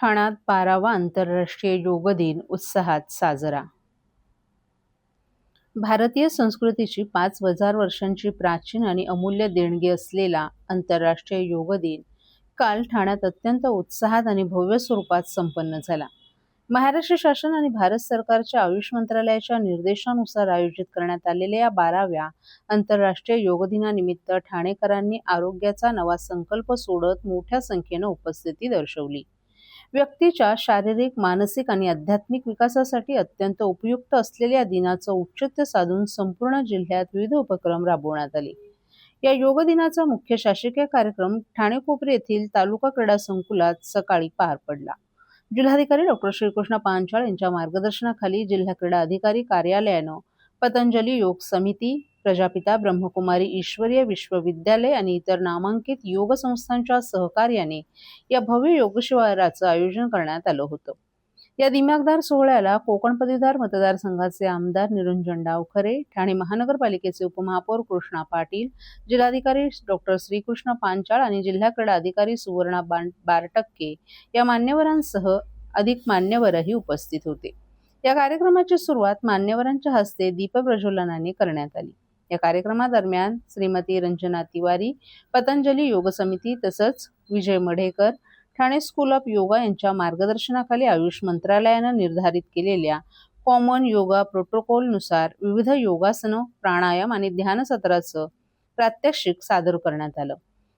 ठाण्यात 12वा आंतरराष्ट्रीय योग दिन उत्साहात साजरा। भारतीय संस्कृतीची 5,000 वर्षांची प्राचीन आणि अमूल्य देणगी असलेला आंतरराष्ट्रीय योग दिन काल ठाण्यात अत्यंत उत्साहात आणि भव्य स्वरूपात संपन्न झाला। महाराष्ट्र शासन आणि भारत सरकारच्या आयुष मंत्रालयाच्या निर्देशानुसार आयोजित करण्यात आलेल्या या 12व्या आंतरराष्ट्रीय योग दिनानिमित्त ठाणेकरांनी आरोग्याचा नवा संकल्प सोडत मोठ्या संख्येने उपस्थिती दर्शवली। व्यक्तीच्या शारीरिक, मानसिक आणि आध्यात्मिक विकासासाठी अत्यंत उपयुक्त असलेल्या या दिनाचं औचित्य साधून संपूर्ण जिल्ह्यात विविध उपक्रम राबवण्यात आले। या योग दिनाचा मुख्य शासकीय कार्यक्रम ठाणे कोपरी येथील तालुका क्रीडा संकुलात सकाळी पार पडला। जिल्हाधिकारी डॉ. श्रीकृष्ण पांचाळ यांच्या मार्गदर्शनाखाली जिल्हा क्रीडा अधिकारी कार्यालयानं पतंजली योग समिती, प्रजापिता ब्रह्मकुमारी ईश्वरीय विश्वविद्यालय आणि इतर नामांकित योग संस्थांच्या सहकार्याने या भव्य योग शिबिराचं आयोजन करण्यात आलं होतं। या दिमाखदार सोहळ्याला कोकण पदवीधर मतदारसंघाचे आमदार निरंजन डावखरे, ठाणे महानगरपालिकेचे उपमहापौर कृष्णा पाटील, जिल्हाधिकारी डॉ. श्रीकृष्ण पांचाळ आणि जिल्हा क्रीडा अधिकारी सुवर्णा बारटक्के या मान्यवरांसह अधिक मान्यवरही उपस्थित होते। या कार्यक्रमाची सुरुवात मान्यवरांच्या हस्ते दीपप्रज्वलनाने करण्यात आली। या कार्यक्रमादरम्यान श्रीमती रंजना तिवारी, पतंजली योग समिती तसंच विजय मढेकर, ठाणे स्कूल ऑफ योगा यांच्या मार्गदर्शनाखाली आयुष मंत्रालयानं निर्धारित केलेल्या कॉमन योगा प्रोटोकॉलनुसार विविध योगासनं, प्राणायाम आणि ध्यान सत्राचं प्रात्यक्षिक सादर करण्यात आलं।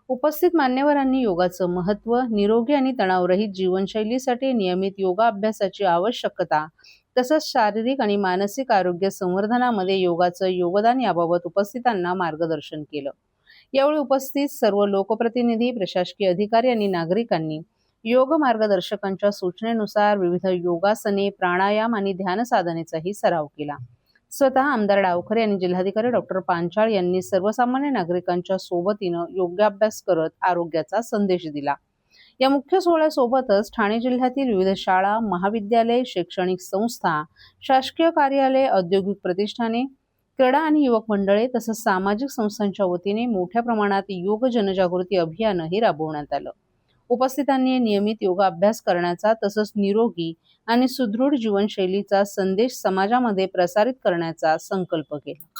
उपस्थित मान्यवरांनी योगाचं महत्त्व, निरोगी आणि तणावरहित जीवनशैलीसाठी नियमित योगा अभ्यासाची आवश्यकता तसंच शारीरिक आणि मानसिक आरोग्य संवर्धनामध्ये योगाचं योगदान याबाबत उपस्थितांना मार्गदर्शन केलं। यावेळी उपस्थित सर्व लोकप्रतिनिधी, प्रशासकीय अधिकारी आणि नागरिकांनी योग मार्गदर्शकांच्या सूचनेनुसार विविध योगासने, प्राणायाम आणि ध्यान साधनेचाही सराव केला। स्वतः आमदार डावखरे आणि जिल्हाधिकारी डॉ. पांचाळ यांनी सर्वसामान्य नागरिकांच्या सोबतीनं योगाभ्यास करत आरोग्याचा संदेश दिला। या मुख्य सोहळ्यासोबतच ठाणे जिल्ह्यातील विविध शाळा, महाविद्यालय, शैक्षणिक संस्था, शासकीय कार्यालय, औद्योगिक प्रतिष्ठाने, क्रीडा आणि युवक मंडळे तसंच सामाजिक संस्थांच्या वतीने मोठ्या प्रमाणात योग जनजागृती अभियानही राबवण्यात आलं। उपस्थितांनी नियमित योगा अभ्यास करण्याचा तसंच निरोगी आणि सुदृढ जीवनशैलीचा संदेश समाजामध्ये प्रसारित करण्याचा संकल्प केला।